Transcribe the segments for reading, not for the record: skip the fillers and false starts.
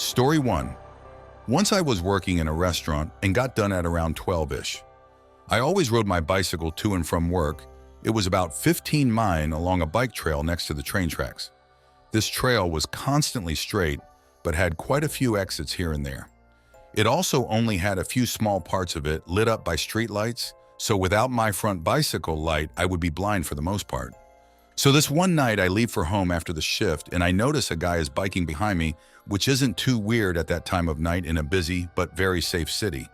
Story 1. Once I was working in a restaurant and got done at around 12-ish. I always rode my bicycle to and from work. It was about 15 miles along a bike trail next to the train tracks. This trail was constantly straight, but had quite a few exits here and there. It also only had a few small parts of it lit up by street lights, so without my front bicycle light, I would be blind for the most part. So this one night I leave for home after the shift and I notice a guy is biking behind me, which isn't too weird at that time of night in a busy but very safe city.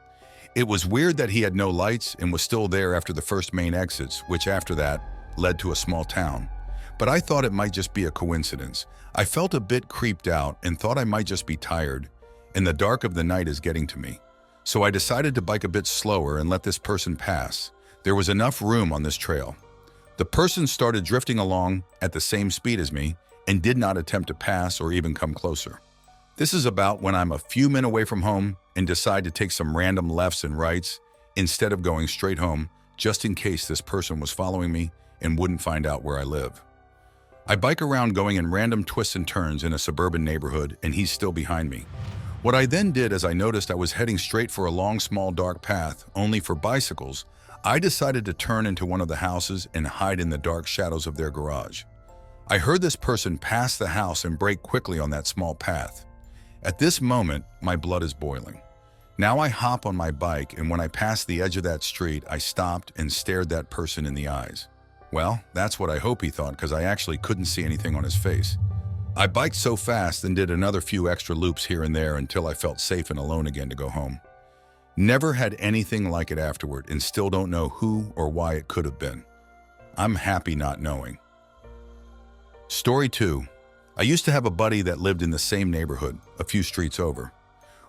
It was weird that he had no lights and was still there after the first main exits, which after that led to a small town. But I thought it might just be a coincidence. I felt a bit creeped out and thought I might just be tired, and the dark of the night is getting to me. So I decided to bike a bit slower and let this person pass. There was enough room on this trail. The person started drifting along at the same speed as me and did not attempt to pass or even come closer. This is about when I'm a few minutes away from home and decide to take some random lefts and rights instead of going straight home, just in case this person was following me and wouldn't find out where I live. I bike around going in random twists and turns in a suburban neighborhood and he's still behind me. What I then did as I noticed I was heading straight for a long, small, dark path only for bicycles, I decided to turn into one of the houses and hide in the dark shadows of their garage. I heard this person pass the house and brake quickly on that small path. At this moment, my blood is boiling. Now I hop on my bike, and when I passed the edge of that street, I stopped and stared that person in the eyes. Well, that's what I hope he thought, because I actually couldn't see anything on his face. I biked so fast and did another few extra loops here and there until I felt safe and alone again to go home. Never had anything like it afterward and still don't know who or why it could have been. I'm happy not knowing. Story 2. I used to have a buddy that lived in the same neighborhood, a few streets over.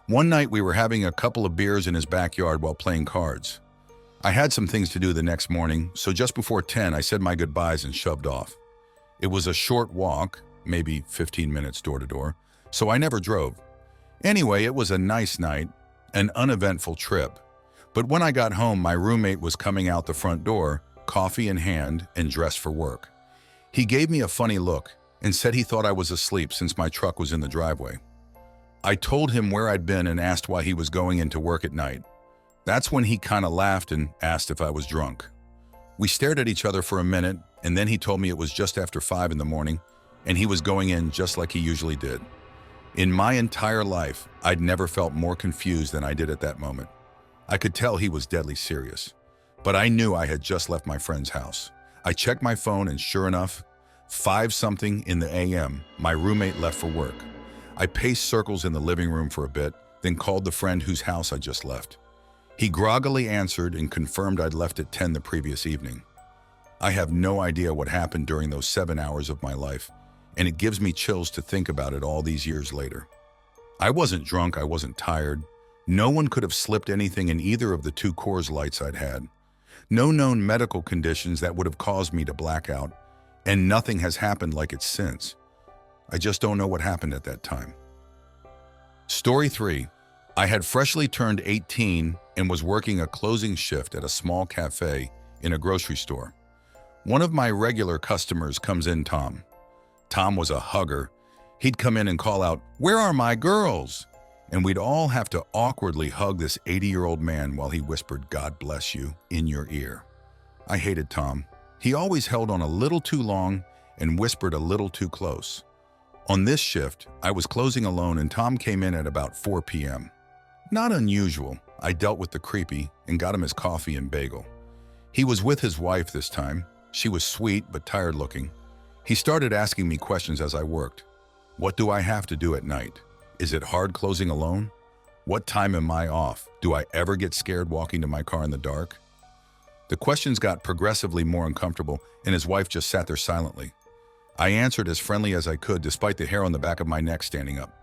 One night we were having a couple of beers in his backyard while playing cards. I had some things to do the next morning, so just before 10 I said my goodbyes and shoved off. It was a short walk, maybe 15 minutes door to door, so I never drove. Anyway, it was a nice night, an uneventful trip. But when I got home, my roommate was coming out the front door, coffee in hand and dressed for work. He gave me a funny look and said he thought I was asleep since my truck was in the driveway. I told him where I'd been and asked why he was going into work at night. That's when he kind of laughed and asked if I was drunk. We stared at each other for a minute, and then he told me it was just after 5 in the morning and he was going in just like he usually did. In my entire life, I'd never felt more confused than I did at that moment. I could tell he was deadly serious, but I knew I had just left my friend's house. I checked my phone and sure enough, 5-something in the AM, my roommate left for work. I paced circles in the living room for a bit, then called the friend whose house I just left. He groggily answered and confirmed I'd left at 10 the previous evening. I have no idea what happened during those 7 hours of my life, and it gives me chills to think about it all these years later. I wasn't drunk, I wasn't tired. No one could have slipped anything in either of the 2 Coors Lights I'd had. No known medical conditions that would have caused me to black out, and nothing has happened like it since. I just don't know what happened at that time. Story 3. I had freshly turned 18 and was working a closing shift at a small cafe in a grocery store. One of my regular customers comes in, Tom. Tom was a hugger. He'd come in and call out, "Where are my girls?" And we'd all have to awkwardly hug this 80-year-old man while he whispered, "God bless you," in your ear. I hated Tom. He always held on a little too long and whispered a little too close. On this shift, I was closing alone and Tom came in at about 4 p.m. Not unusual. I dealt with the creepy and got him his coffee and bagel. He was with his wife this time. She was sweet but tired looking. He started asking me questions as I worked. What do I have to do at night? Is it hard closing alone? What time am I off? Do I ever get scared walking to my car in the dark? The questions got progressively more uncomfortable, and his wife just sat there silently. I answered as friendly as I could despite the hair on the back of my neck standing up.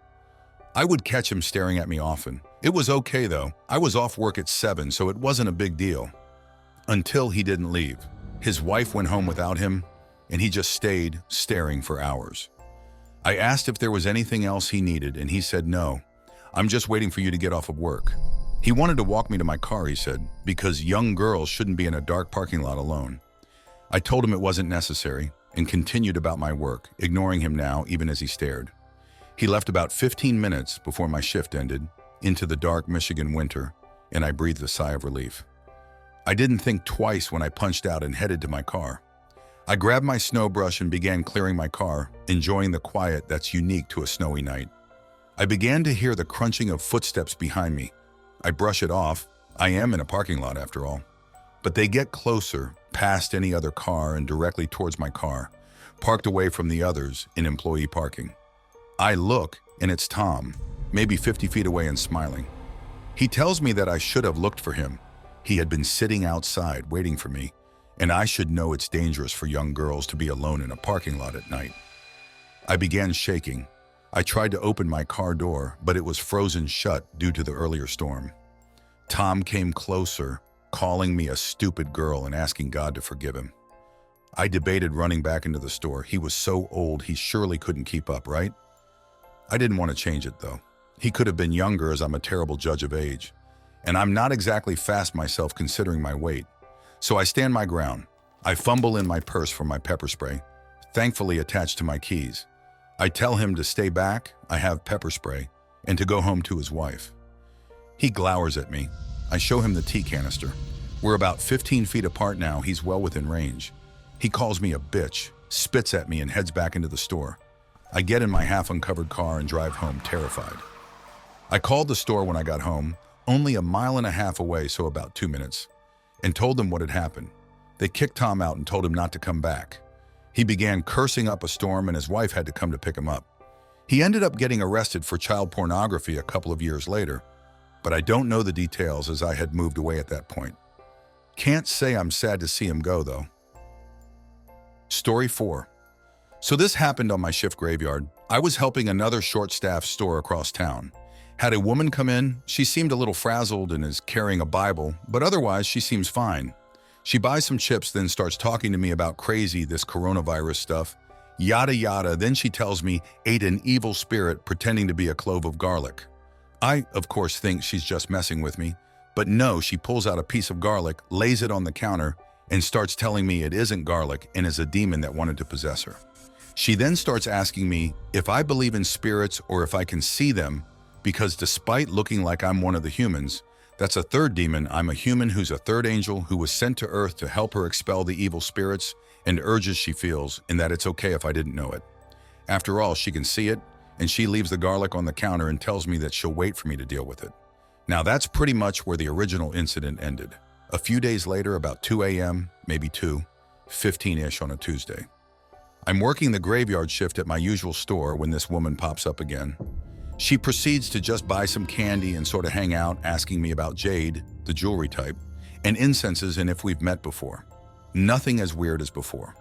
I would catch him staring at me often. It was okay though. I was off work at 7, so it wasn't a big deal. Until he didn't leave. His wife went home without him, and he just stayed staring for hours. I asked if there was anything else he needed, and he said no. I'm just waiting for you to get off of work. He wanted to walk me to my car, he said, because young girls shouldn't be in a dark parking lot alone. I told him it wasn't necessary and continued about my work, ignoring him now even as he stared. He left about 15 minutes before my shift ended, into the dark Michigan winter, and I breathed a sigh of relief. I didn't think twice when I punched out and headed to my car. I grabbed my snow brush and began clearing my car, enjoying the quiet that's unique to a snowy night. I began to hear the crunching of footsteps behind me. I brush it off. I am in a parking lot after all. But they get closer, past any other car and directly towards my car, parked away from the others in employee parking. I look, and it's Tom, maybe 50 feet away and smiling. He tells me that I should have looked for him. He had been sitting outside waiting for me, and I should know it's dangerous for young girls to be alone in a parking lot at night. I began shaking. I tried to open my car door, but it was frozen shut due to the earlier storm. Tom came closer, calling me a stupid girl and asking God to forgive him. I debated running back into the store. He was so old, he surely couldn't keep up, right? I didn't want to change it, though. He could have been younger, as I'm a terrible judge of age. And I'm not exactly fast myself considering my weight. So I stand my ground. I fumble in my purse for my pepper spray, thankfully attached to my keys. I tell him to stay back, I have pepper spray, and to go home to his wife. He glowers at me. I show him the tea canister. We're about 15 feet apart now. He's well within range. He calls me a bitch, spits at me, and heads back into the store. I get in my half-uncovered car and drive home, terrified. I called the store when I got home, only a mile and a half away, so about 2 minutes, and told them what had happened. They kicked Tom out and told him not to come back. He began cursing up a storm, and his wife had to come to pick him up. He ended up getting arrested for child pornography a couple of years later, but I don't know the details as I had moved away at that point. Can't say I'm sad to see him go, though. Story 4. So this happened on my shift graveyard. I was helping another short-staffed store across town. Had a woman come in. She seemed a little frazzled and is carrying a Bible, but otherwise she seems fine. She buys some chips, then starts talking to me about crazy, this coronavirus stuff, yada yada. Then she tells me ate an evil spirit pretending to be a clove of garlic. I, of course, think she's just messing with me, but no, she pulls out a piece of garlic, lays it on the counter, and starts telling me it isn't garlic and is a demon that wanted to possess her. She then starts asking me if I believe in spirits or if I can see them, because despite looking like I'm one of the humans, that's a third demon. I'm a human who's a third angel who was sent to Earth to help her expel the evil spirits and urges she feels, and that it's okay if I didn't know it. After all, she can see it, and she leaves the garlic on the counter and tells me that she'll wait for me to deal with it. Now that's pretty much where the original incident ended. A few days later, about 2 a.m., maybe 2:15-ish on a Tuesday. I'm working the graveyard shift at my usual store when this woman pops up again. She proceeds to just buy some candy and sort of hang out, asking me about jade, the jewelry type, and incenses and if we've met before. Nothing as weird as before.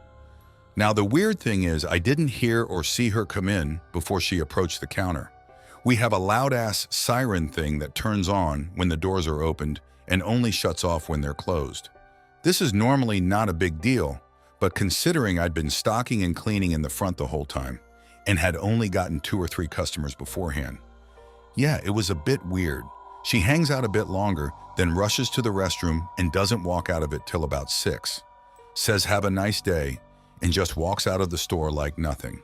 Now the weird thing is I didn't hear or see her come in before she approached the counter. We have a loud-ass siren thing that turns on when the doors are opened and only shuts off when they're closed. This is normally not a big deal, but considering I'd been stocking and cleaning in the front the whole time, and had only gotten 2 or 3 customers beforehand. Yeah, it was a bit weird. She hangs out a bit longer, then rushes to the restroom and doesn't walk out of it till about 6. Says have a nice day, and just walks out of the store like nothing.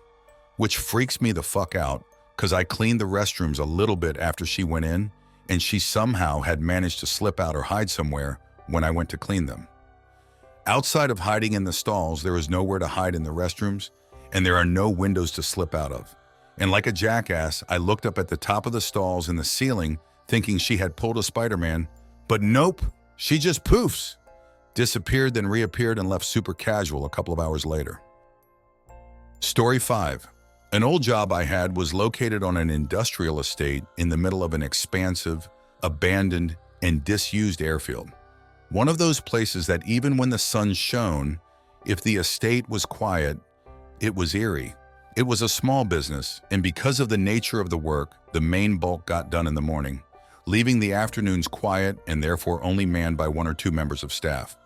Which freaks me the fuck out, cause I cleaned the restrooms a little bit after she went in, and she somehow had managed to slip out or hide somewhere when I went to clean them. Outside of hiding in the stalls, there is nowhere to hide in the restrooms, and there are no windows to slip out of. And like a jackass, I looked up at the top of the stalls and the ceiling, thinking she had pulled a Spider-Man, but nope, she just poofs. Disappeared, then reappeared and left super casual a couple of hours later. Story 5. An old job I had was located on an industrial estate in the middle of an expansive, abandoned, and disused airfield. One of those places that even when the sun shone, if the estate was quiet, it was eerie. It was a small business, and because of the nature of the work, the main bulk got done in the morning, leaving the afternoons quiet and therefore only manned by 1 or 2 members of staff.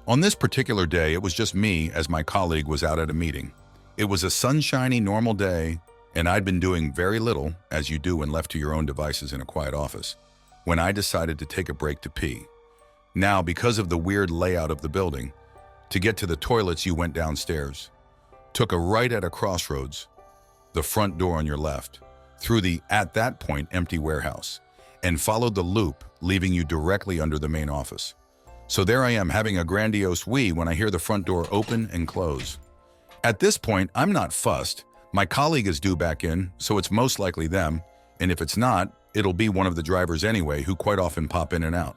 On this particular day, it was just me as my colleague was out at a meeting. It was a sunshiny, normal day, and I'd been doing very little, as you do when left to your own devices in a quiet office, when I decided to take a break to pee. Now, because of the weird layout of the building, to get to the toilets, you went downstairs. Took a right at a crossroads, the front door on your left. through the, at that point, empty warehouse, and followed the loop, leaving you directly under the main office. So there I am having a grandiose wee when I hear the front door open and close. At this point, I'm not fussed. My colleague is due back in, so it's most likely them, and if it's not, it'll be one of the drivers anyway, who quite often pop in and out.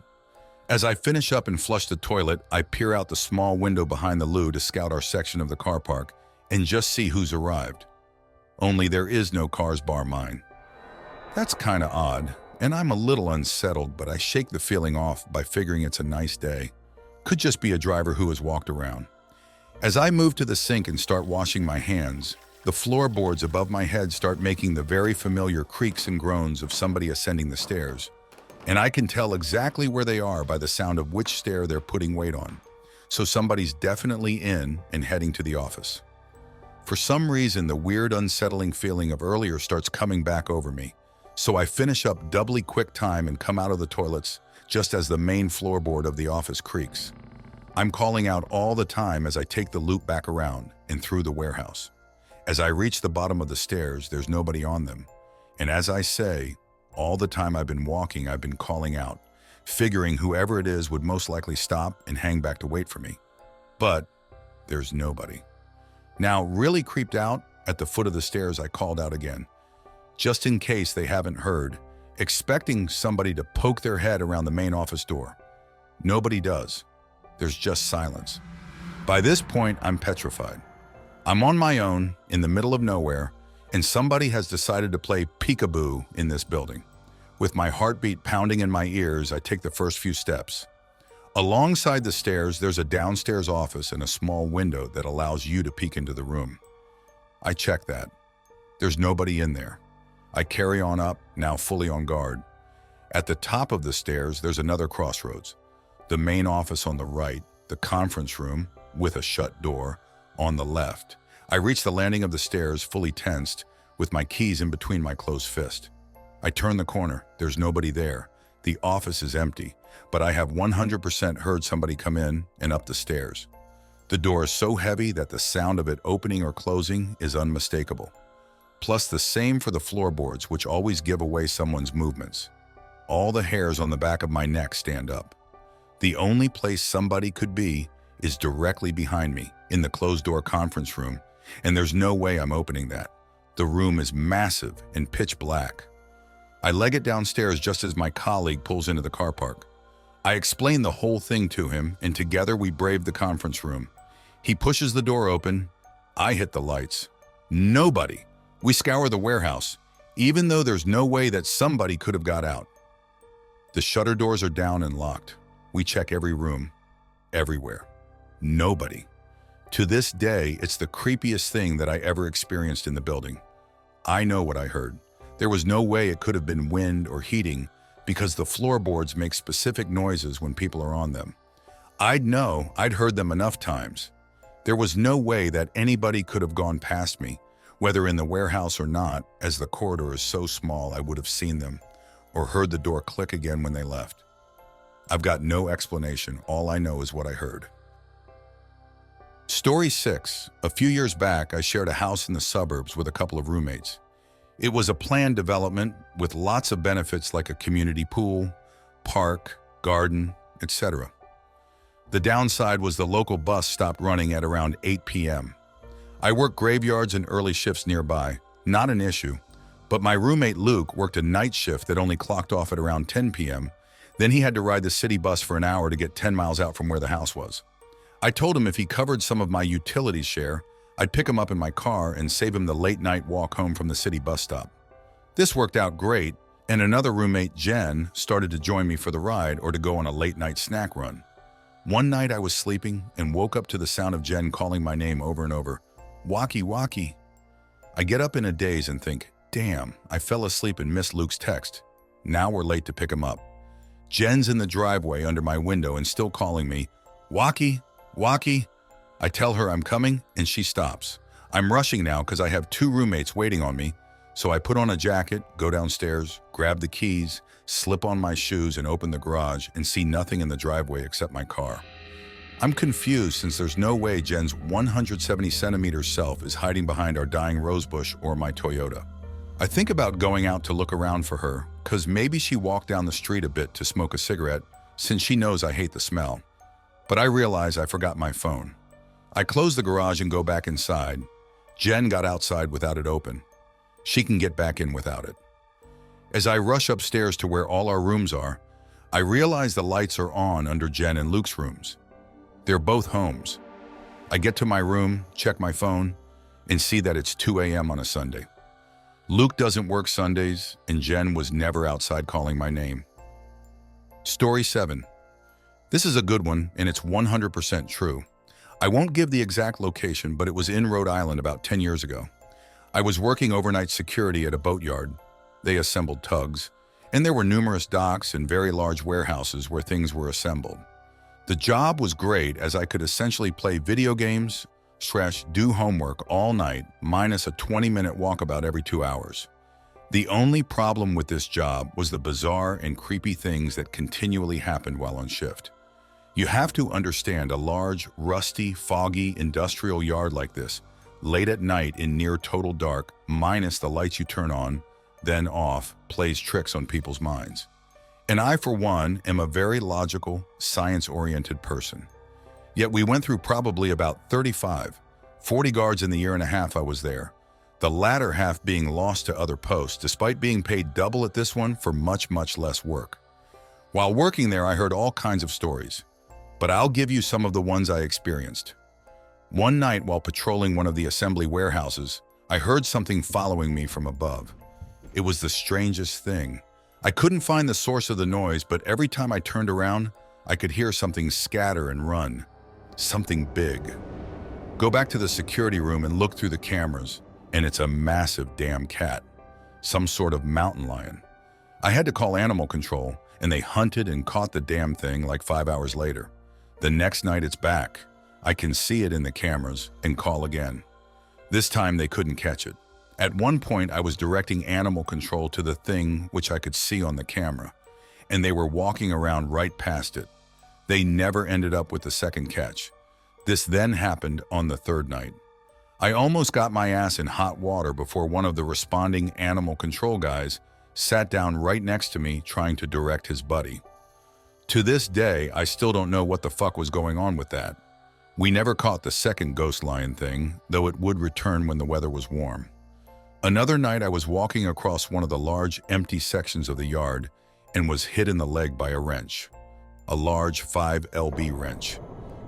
As I finish up and flush the toilet, I peer out the small window behind the loo to scout our section of the car park and just see who's arrived. Only there is no cars bar mine. That's kinda odd, and I'm a little unsettled, but I shake the feeling off by figuring it's a nice day. Could just be a driver who has walked around. As I move to the sink and start washing my hands, the floorboards above my head start making the very familiar creaks and groans of somebody ascending the stairs, and I can tell exactly where they are by the sound of which stair they're putting weight on. So somebody's definitely in and heading to the office. For some reason, the weird, unsettling feeling of earlier starts coming back over me, so I finish up doubly quick time and come out of the toilets just as the main floorboard of the office creaks. I'm calling out all the time as I take the loop back around and through the warehouse. As I reach the bottom of the stairs, there's nobody on them. And as I say, all the time I've been walking, I've been calling out, figuring whoever it is would most likely stop and hang back to wait for me. But there's nobody. Now, really creeped out, at the foot of the stairs, I called out again, just in case they haven't heard, expecting somebody to poke their head around the main office door. Nobody does. There's just silence. By this point, I'm petrified. I'm on my own, in the middle of nowhere, and somebody has decided to play peekaboo in this building. With my heartbeat pounding in my ears, I take the first few steps. Alongside the stairs, there's a downstairs office and a small window that allows you to peek into the room. I check that. There's nobody in there. I carry on up, now fully on guard. At the top of the stairs, there's another crossroads. The main office on the right, the conference room, with a shut door, on the left. I reach the landing of the stairs fully tensed, with my keys in between my closed fist. I turn the corner. There's nobody there. The office is empty, but I have 100% heard somebody come in and up the stairs. The door is so heavy that the sound of it opening or closing is unmistakable. Plus the same for the floorboards, which always give away someone's movements. All the hairs on the back of my neck stand up. The only place somebody could be is directly behind me, in the closed-door conference room, and there's no way I'm opening that. The room is massive and pitch black. I leg it downstairs just as my colleague pulls into the car park. I explain the whole thing to him, and together we brave the conference room. He pushes the door open. I hit the lights. Nobody. We scour the warehouse, even though there's no way that somebody could have got out. The shutter doors are down and locked. We check every room, everywhere. Nobody. To this day, it's the creepiest thing that I ever experienced in the building. I know what I heard. There was no way it could have been wind or heating because the floorboards make specific noises when people are on them. I'd heard them enough times. There was no way that anybody could have gone past me, whether in the warehouse or not, as the corridor is so small I would have seen them or heard the door click again when they left. I've got no explanation. All I know is what I heard. Story 6. A few years back, I shared a house in the suburbs with a couple of roommates. It was a planned development with lots of benefits like a community pool, park, garden, etc. The downside was the local bus stopped running at around 8 p.m. I worked graveyards and early shifts nearby, not an issue, but my roommate Luke worked a night shift that only clocked off at around 10 p.m. Then he had to ride the city bus for an hour to get 10 miles out from where the house was. I told him if he covered some of my utilities share, I'd pick him up in my car and save him the late-night walk home from the city bus stop. This worked out great, and another roommate, Jen, started to join me for the ride or to go on a late-night snack run. One night I was sleeping and woke up to the sound of Jen calling my name over and over, "Walkie, walkie." I get up in a daze and think, damn, I fell asleep and missed Luke's text. Now we're late to pick him up. Jen's in the driveway under my window and still calling me, "Walkie, walkie." I tell her I'm coming and she stops. I'm rushing now because I have 2 roommates waiting on me, so I put on a jacket, go downstairs, grab the keys, slip on my shoes and open the garage and see nothing in the driveway except my car. I'm confused since there's no way Jen's 170 centimeter self is hiding behind our dying rosebush or my Toyota. I think about going out to look around for her, cause maybe she walked down the street a bit to smoke a cigarette since she knows I hate the smell. But I realize I forgot my phone. I close the garage and go back inside. Jen got outside without it open. She can get back in without it. As I rush upstairs to where all our rooms are, I realize the lights are on under Jen and Luke's rooms. They're both homes. I get to my room, check my phone, and see that it's 2 a.m. on a Sunday. Luke doesn't work Sundays, and Jen was never outside calling my name. Story 7. This is a good one, and it's 100% true. I won't give the exact location, but it was in Rhode Island about 10 years ago. I was working overnight security at a boatyard. They assembled tugs, and there were numerous docks and very large warehouses where things were assembled. The job was great as I could essentially play video games, do homework all night, minus a 20-minute walkabout every 2 hours. The only problem with this job was the bizarre and creepy things that continually happened while on shift. You have to understand a large, rusty, foggy industrial yard like this, late at night in near total dark, minus the lights you turn on, then off, plays tricks on people's minds. And I, for one, am a very logical, science-oriented person. Yet we went through probably about 40 guards in the year and a half I was there, the latter half being lost to other posts, despite being paid double at this one for much, much less work. While working there, I heard all kinds of stories, but I'll give you some of the ones I experienced. One night while patrolling one of the assembly warehouses, I heard something following me from above. It was the strangest thing. I couldn't find the source of the noise, but every time I turned around, I could hear something scatter and run. Something big. Go back to the security room and look through the cameras, and it's a massive damn cat. Some sort of mountain lion. I had to call animal control, and they hunted and caught the damn thing like 5 hours later. The next night it's back. I can see it in the cameras and call again. This time they couldn't catch it. At one point I was directing animal control to the thing which I could see on the camera, and they were walking around right past it. They never ended up with the second catch. This then happened on the third night. I almost got my ass in hot water before one of the responding animal control guys sat down right next to me trying to direct his buddy. To this day, I still don't know what the fuck was going on with that. We never caught the second ghost lion thing, though it would return when the weather was warm. Another night I was walking across one of the large empty sections of the yard and was hit in the leg by a wrench. A large 5LB wrench.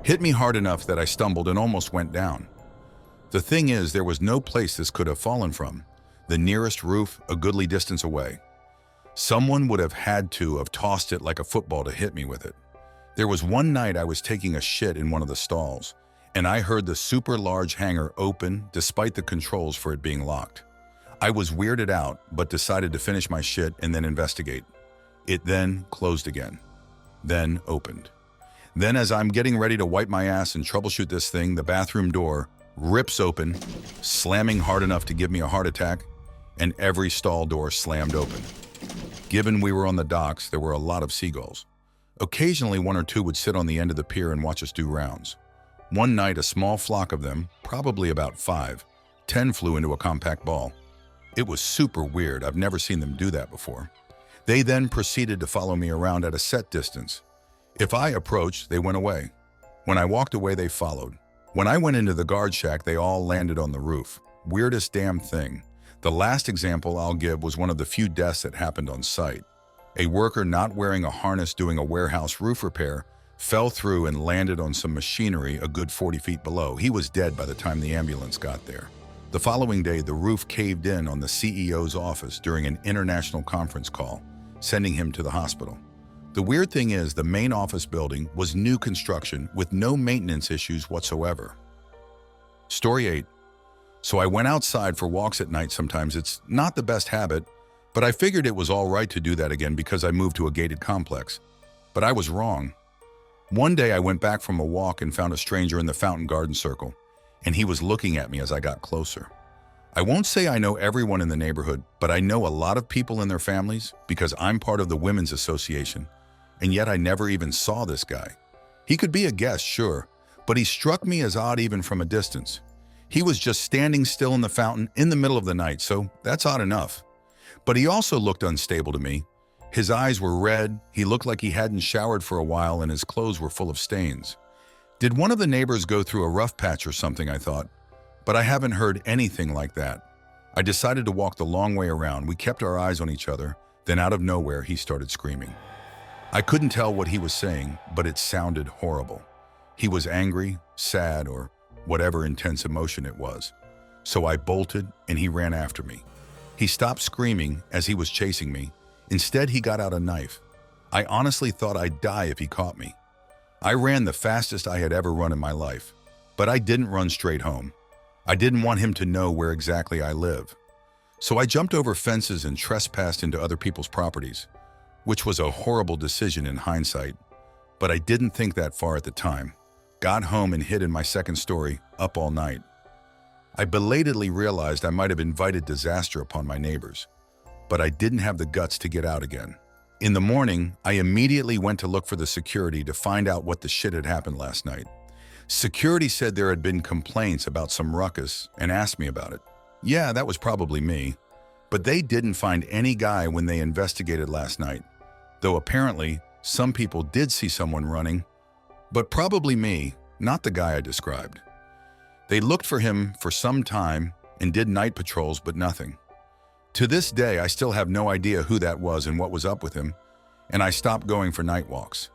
Hit me hard enough that I stumbled and almost went down. The thing is, there was no place this could have fallen from. The nearest roof a goodly distance away. Someone would have had to have tossed it like a football to hit me with it. There was one night I was taking a shit in one of the stalls, and I heard the super large hangar open despite the controls for it being locked. I was weirded out, but decided to finish my shit and then investigate. It then closed again, then opened. Then as I'm getting ready to wipe my ass and troubleshoot this thing, the bathroom door rips open, slamming hard enough to give me a heart attack, and every stall door slammed open. Given we were on the docks, there were a lot of seagulls. Occasionally, one or two would sit on the end of the pier and watch us do rounds. One night, a small flock of them, probably about 5, 10 flew into a compact ball. It was super weird. I've never seen them do that before. They then proceeded to follow me around at a set distance. If I approached, they went away. When I walked away, they followed. When I went into the guard shack, they all landed on the roof. Weirdest damn thing. The last example I'll give was one of the few deaths that happened on site. A worker not wearing a harness doing a warehouse roof repair fell through and landed on some machinery a good 40 feet below. He was dead by the time the ambulance got there. The following day, the roof caved in on the CEO's office during an international conference call, sending him to the hospital. The weird thing is, the main office building was new construction with no maintenance issues whatsoever. Story 8. So I went outside for walks at night sometimes. It's not the best habit, but I figured it was all right to do that again because I moved to a gated complex. But I was wrong. One day I went back from a walk and found a stranger in the fountain garden circle, and he was looking at me as I got closer. I won't say I know everyone in the neighborhood, but I know a lot of people and their families because I'm part of the Women's Association, and yet I never even saw this guy. He could be a guest, sure, but he struck me as odd even from a distance. He was just standing still in the fountain in the middle of the night, so that's odd enough. But he also looked unstable to me. His eyes were red, he looked like he hadn't showered for a while, and his clothes were full of stains. Did one of the neighbors go through a rough patch or something, I thought. But I haven't heard anything like that. I decided to walk the long way around. We kept our eyes on each other. Then out of nowhere, he started screaming. I couldn't tell what he was saying, but it sounded horrible. He was angry, sad, or whatever intense emotion it was. So I bolted and he ran after me. He stopped screaming as he was chasing me. Instead, he got out a knife. I honestly thought I'd die if he caught me. I ran the fastest I had ever run in my life, but I didn't run straight home. I didn't want him to know where exactly I live. So I jumped over fences and trespassed into other people's properties, which was a horrible decision in hindsight, but I didn't think that far at the time. Got home and hid in my second story, up all night. I belatedly realized I might have invited disaster upon my neighbors, but I didn't have the guts to get out again. In the morning, I immediately went to look for the security to find out what the shit had happened last night. Security said there had been complaints about some ruckus and asked me about it. Yeah, that was probably me, but they didn't find any guy when they investigated last night, though apparently some people did see someone running, but probably me, not the guy I described. They looked for him for some time and did night patrols, but nothing. To this day, I still have no idea who that was and what was up with him, and I stopped going for night walks.